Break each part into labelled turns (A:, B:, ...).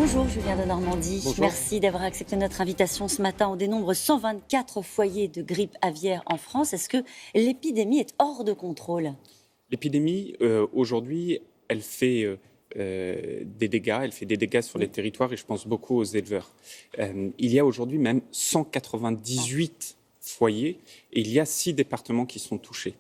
A: Bonjour Julien de Normandie,
B: Bonjour.
A: Merci d'avoir accepté notre invitation ce matin. On dénombre 124 foyers de grippe aviaire en France. Est-ce que l'épidémie est hors de contrôle?
B: L'épidémie, aujourd'hui, elle fait des dégâts. Elle fait des dégâts sur les territoires et je pense beaucoup aux éleveurs. Il y a aujourd'hui même 198 foyers et il y a 6 départements qui sont touchés.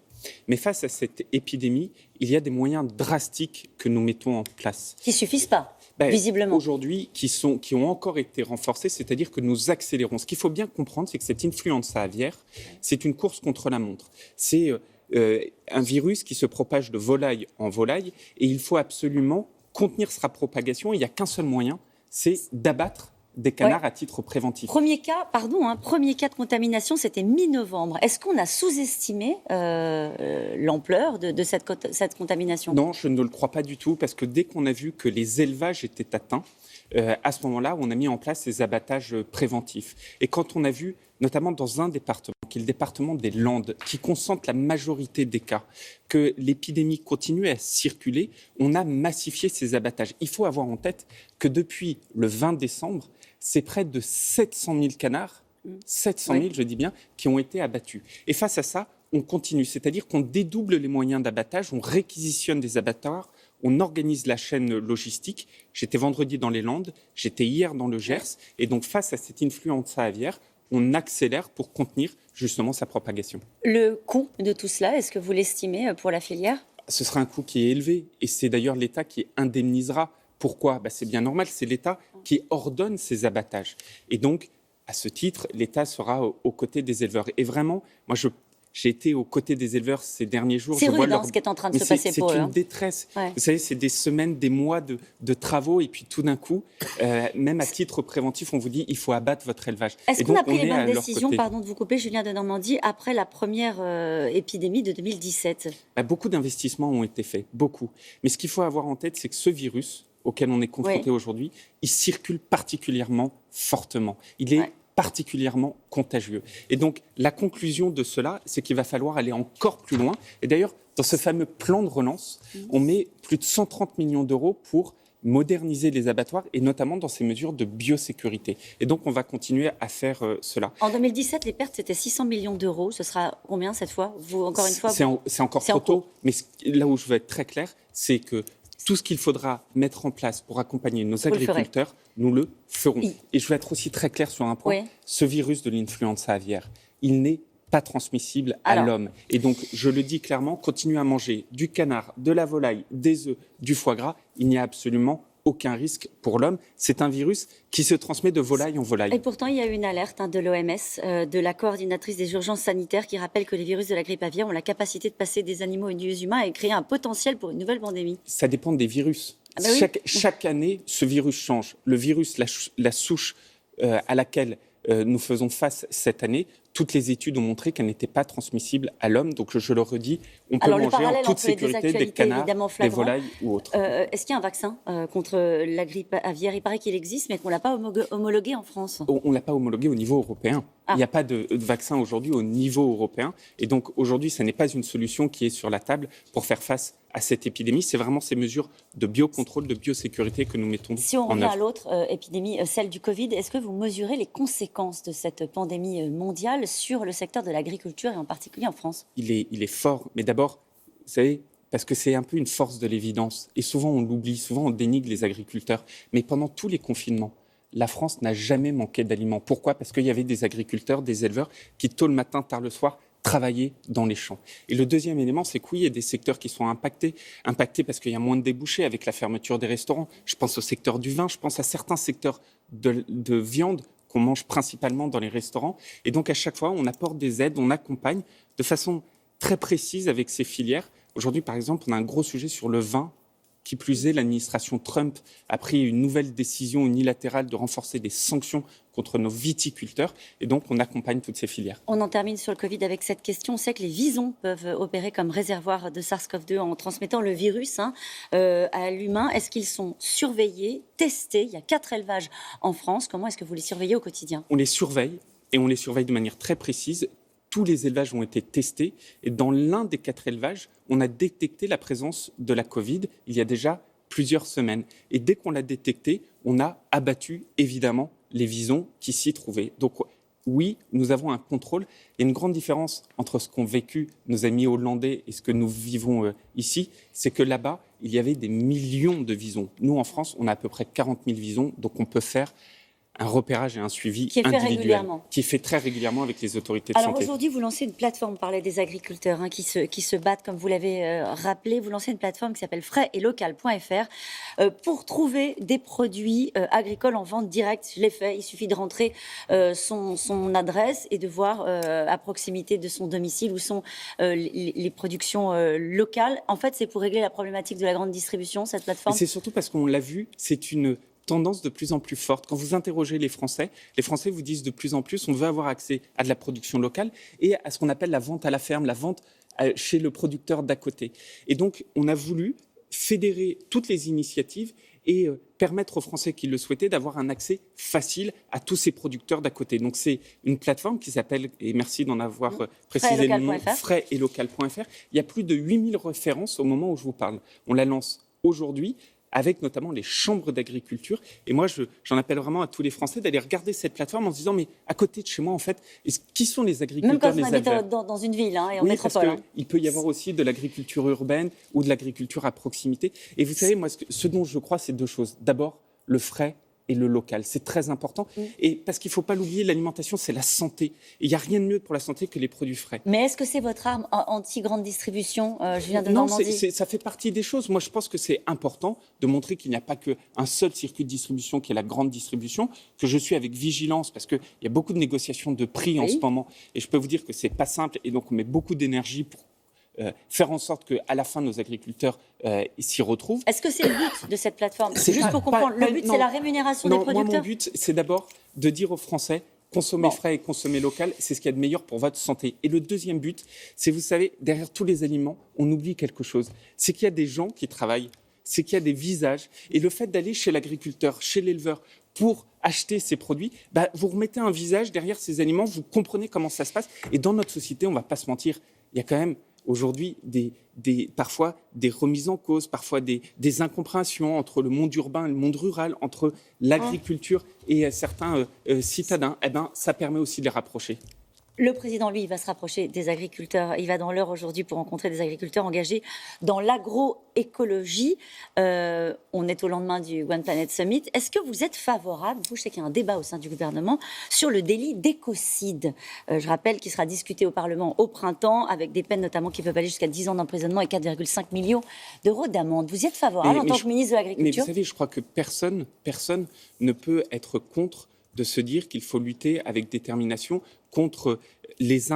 B: Mais face à cette épidémie, il y a des moyens drastiques que nous mettons en place.
A: Qui ne suffisent pas, visiblement.
B: Aujourd'hui, qui ont encore été renforcés, c'est-à-dire que nous accélérons. Ce qu'il faut bien comprendre, c'est que cette influenza aviaire, c'est une course contre la montre. C'est un virus qui se propage de volaille en volaille et il faut absolument contenir sa propagation. Il n'y a qu'un seul moyen, c'est d'abattre des canards à titre préventif.
A: Premier cas de contamination, c'était mi-novembre. Est-ce qu'on a sous-estimé l'ampleur de cette contamination?
B: Non, je ne le crois pas du tout, parce que dès qu'on a vu que les élevages étaient atteints, à ce moment-là, on a mis en place des abattages préventifs. Et quand on a vu, notamment dans un département, qui est le département des Landes, qui concentre la majorité des cas, que l'épidémie continuait à circuler, on a massifié ces abattages. Il faut avoir en tête que depuis le 20 décembre, c'est près de 700 000 canards, 700 000, je dis bien, qui ont été abattus. Et face à ça, on continue, c'est-à-dire qu'on dédouble les moyens d'abattage, on réquisitionne des abattoirs, on organise la chaîne logistique. J'étais vendredi dans les Landes, j'étais hier dans le Gers, et donc face à cette influenza aviaire, on accélère pour contenir justement sa propagation.
A: Le coût de tout cela, est-ce que vous l'estimez pour la filière?
B: Ce sera un coût qui est élevé, et c'est d'ailleurs l'État qui indemnisera. Pourquoi ? C'est bien normal, c'est l'État qui ordonne ces abattages. Et donc, à ce titre, l'État sera aux côtés des éleveurs. Et vraiment, moi, j'ai été aux côtés des éleveurs ces derniers jours.
A: C'est rude ce qui est en train de se passer pour eux.
B: C'est une détresse. Ouais. Vous savez, c'est des semaines, des mois de travaux, et puis tout d'un coup, même à titre préventif, on vous dit il faut abattre votre élevage.
A: Est-ce qu'on a pris les bonnes décisions, pardon de vous couper, Julien de Normandie, après la première épidémie de 2017 ?
B: Beaucoup d'investissements ont été faits, beaucoup. Mais ce qu'il faut avoir en tête, c'est que ce virus auquel on est confronté aujourd'hui, il circule particulièrement fortement. Il est particulièrement contagieux. Et donc, la conclusion de cela, c'est qu'il va falloir aller encore plus loin. Et d'ailleurs, dans ce fameux plan de relance, on met plus de 130 millions d'euros pour moderniser les abattoirs et notamment dans ces mesures de biosécurité. Et donc, on va continuer à faire cela.
A: En 2017, les pertes, c'était 600 millions d'euros. Ce sera combien cette fois ? Encore une fois,
B: c'est encore trop tôt. Mais là où je veux être très clair, c'est que tout ce qu'il faudra mettre en place pour accompagner nos agriculteurs, nous le ferons. Et je veux être aussi très clair sur un point. Ce virus de l'influenza aviaire, il n'est pas transmissible à l'homme. Et donc, je le dis clairement, continuez à manger du canard, de la volaille, des œufs, du foie gras. Il n'y a absolument aucun risque pour l'homme. C'est un virus qui se transmet de volaille en volaille.
A: Et pourtant, il y a eu une alerte de l'OMS, de la coordinatrice des urgences sanitaires, qui rappelle que les virus de la grippe aviaire ont la capacité de passer des animaux aux humains et créer un potentiel pour une nouvelle pandémie.
B: Ça dépend des virus. Chaque année, ce virus change. Le virus, la souche à laquelle nous faisons face cette année, toutes les études ont montré qu'elle n'était pas transmissible à l'homme. Donc, je le redis, on peut manger en toute sécurité des canards, des volailles ou autres.
A: Est-ce qu'il y a un vaccin contre la grippe aviaire ? Il paraît qu'il existe, mais qu'on ne l'a pas homologué en France.
B: On ne l'a pas homologué au niveau européen. Il n'y a pas de vaccin aujourd'hui au niveau européen. Et donc, aujourd'hui, ce n'est pas une solution qui est sur la table pour faire face à cette épidémie. C'est vraiment ces mesures de biocontrôle, de biosécurité que nous mettons en œuvre.
A: Si on revient à l'autre épidémie, celle du Covid, est-ce que vous mesurez les conséquences de cette pandémie mondiale sur le secteur de l'agriculture et en particulier en France ?
B: Il est fort. Mais d'abord, vous savez, parce que c'est un peu une force de l'évidence. Et souvent, on l'oublie, souvent, on dénigre les agriculteurs. Mais pendant tous les confinements, la France n'a jamais manqué d'aliments. Pourquoi ? Parce qu'il y avait des agriculteurs, des éleveurs qui, tôt le matin, tard le soir, travailler dans les champs. Et le deuxième élément, c'est que oui, il y a des secteurs qui sont impactés parce qu'il y a moins de débouchés avec la fermeture des restaurants. Je pense au secteur du vin, je pense à certains secteurs de viande qu'on mange principalement dans les restaurants. Et donc, à chaque fois, on apporte des aides, on accompagne de façon très précise avec ces filières. Aujourd'hui, par exemple, on a un gros sujet sur le vin. Qui plus est, l'administration Trump a pris une nouvelle décision unilatérale de renforcer des sanctions contre nos viticulteurs. Et donc, on accompagne toutes ces filières.
A: On en termine sur le Covid avec cette question. On sait que les visons peuvent opérer comme réservoir de SARS-CoV-2 en transmettant le virus à l'humain. Est-ce qu'ils sont surveillés, testés ? Il y a 4 élevages en France. Comment est-ce que vous les surveillez au quotidien ?
B: On les surveille et on les surveille de manière très précise. Tous les élevages ont été testés et dans l'un des 4 élevages, on a détecté la présence de la Covid il y a déjà plusieurs semaines. Et dès qu'on l'a détecté, on a abattu évidemment les visons qui s'y trouvaient. Donc oui, nous avons un contrôle. Il y a une grande différence entre ce qu'ont vécu nos amis hollandais et ce que nous vivons ici, c'est que là-bas, il y avait des millions de visons. Nous, en France, on a à peu près 40 000 visons, donc on peut faire un repérage et un suivi individuel qui est fait très régulièrement avec les autorités de santé.
A: Alors aujourd'hui, vous lancez une plateforme, on parlait des agriculteurs qui se battent, comme vous l'avez rappelé, vous lancez une plateforme qui s'appelle fraisetlocal.fr pour trouver des produits agricoles en vente directe. Je l'ai fait, il suffit de rentrer son adresse et de voir à proximité de son domicile où sont les productions locales. En fait, c'est pour régler la problématique de la grande distribution, cette plateforme.
B: Et c'est surtout parce qu'on l'a vu, c'est une tendance de plus en plus forte. Quand vous interrogez les Français vous disent de plus en plus on veut avoir accès à de la production locale et à ce qu'on appelle la vente à la ferme, la vente chez le producteur d'à côté. Et donc, on a voulu fédérer toutes les initiatives et permettre aux Français qui le souhaitaient d'avoir un accès facile à tous ces producteurs d'à côté. Donc, c'est une plateforme qui s'appelle, et merci d'en avoir précisé le nom, fraisetlocal.fr. Il y a plus de 8000 références au moment où je vous parle. On la lance aujourd'hui, avec notamment les chambres d'agriculture. Et moi, j'en appelle vraiment à tous les Français d'aller regarder cette plateforme en se disant, mais à côté de chez moi, en fait, qui sont les agriculteurs,
A: même quand on habite dans une ville et en métropole.
B: Parce il peut y avoir aussi de l'agriculture urbaine ou de l'agriculture à proximité. Et vous savez, moi, ce dont je crois, c'est deux choses. D'abord, le frais et le local. C'est très important. Et parce qu'il ne faut pas l'oublier, l'alimentation, c'est la santé. Et il n'y a rien de mieux pour la santé que les produits frais.
A: Mais est-ce que c'est votre arme anti-grande distribution, Julien de Normandie ?
B: Non, ça fait partie des choses. Moi, je pense que c'est important de montrer qu'il n'y a pas qu'un seul circuit de distribution qui est la grande distribution, que je suis avec vigilance, parce qu'il y a beaucoup de négociations de prix en ce moment. Et je peux vous dire que ce n'est pas simple. Et donc, on met beaucoup d'énergie pour faire en sorte qu'à la fin, nos agriculteurs s'y retrouvent.
A: Est-ce que c'est le but de cette plateforme ? Juste pour comprendre, le but, c'est la rémunération des producteurs ?
B: Moi, mon but, c'est d'abord de dire aux Français, consommer frais et consommer local, c'est ce qu'il y a de meilleur pour votre santé. Et le deuxième but, c'est, vous savez, derrière tous les aliments, on oublie quelque chose. C'est qu'il y a des gens qui travaillent, c'est qu'il y a des visages. Et le fait d'aller chez l'agriculteur, chez l'éleveur, pour acheter ces produits, vous remettez un visage derrière ces aliments, vous comprenez comment ça se passe. Et dans notre société, on ne va pas se mentir, il y a quand même aujourd'hui parfois des remises en cause, parfois des incompréhensions entre le monde urbain et le monde rural, entre l'agriculture et certains citadins. Ça permet aussi de les rapprocher.
A: Le président, lui, il va se rapprocher des agriculteurs. Il va dans l'heure aujourd'hui pour rencontrer des agriculteurs engagés dans l'agroécologie. On est au lendemain du One Planet Summit. Est-ce que vous êtes favorable, vous, je sais qu'il y a un débat au sein du gouvernement, sur le délit d'écocide. Je rappelle qu'il sera discuté au Parlement au printemps, avec des peines notamment qui peuvent aller jusqu'à 10 ans d'emprisonnement et 4,5 millions d'euros d'amende. Vous y êtes favorable en tant que ministre de l'Agriculture ?
B: Mais vous savez, je crois que personne ne peut être contre de se dire qu'il faut lutter avec détermination contre les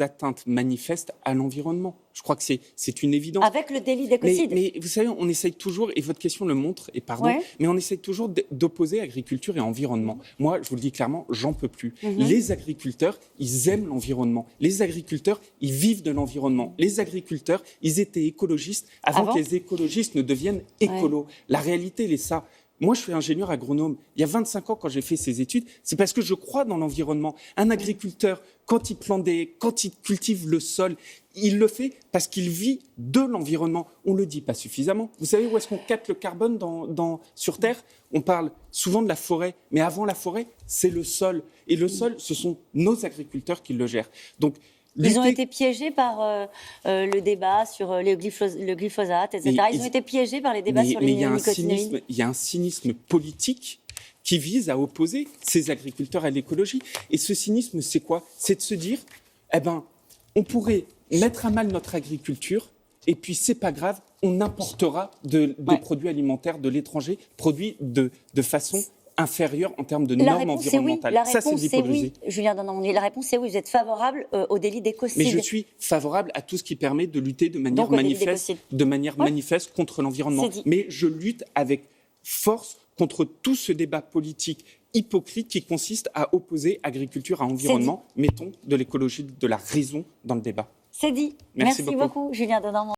B: atteintes manifestes à l'environnement. Je crois que c'est une évidence.
A: Avec le délit d'écocide.
B: Mais vous savez, on essaye toujours, et votre question le montre, et pardon, mais on essaye toujours d'opposer agriculture et environnement. Moi, je vous le dis clairement, j'en peux plus. Les agriculteurs, ils aiment l'environnement. Les agriculteurs, ils vivent de l'environnement. Les agriculteurs, ils étaient écologistes avant que les écologistes ne deviennent écolos. La réalité, elle est ça. Moi, je suis ingénieur agronome. Il y a 25 ans, quand j'ai fait ces études, c'est parce que je crois dans l'environnement. Un agriculteur, quand il quand il cultive le sol, il le fait parce qu'il vit de l'environnement. On ne le dit pas suffisamment. Vous savez où est-ce qu'on capte le carbone sur Terre ? On parle souvent de la forêt, mais avant la forêt, c'est le sol. Et le sol, ce sont nos agriculteurs qui le gèrent. Donc,
A: ils ont été piégés par le débat sur le glyphosate, etc. Ils ont été piégés par les débats sur les néonicotinoïdes.
B: Il y a un cynisme politique qui vise à opposer ces agriculteurs à l'écologie. Et ce cynisme, c'est quoi ? C'est de se dire, on pourrait mettre à mal notre agriculture, et puis c'est pas grave, on importera des produits alimentaires de l'étranger, produits de façon inférieure en termes de normes environnementales.
A: Ça, c'est l'hypocrisie. Oui, Julien de Normandie, la réponse est oui. Vous êtes favorable au délit d'écocide.
B: Mais je suis favorable à tout ce qui permet de lutter de manière manifeste contre l'environnement. Mais je lutte avec force contre tout ce débat politique hypocrite qui consiste à opposer agriculture à environnement. Mettons de l'écologie, de la raison dans le débat.
A: C'est dit. Merci beaucoup, Julien de Normandie.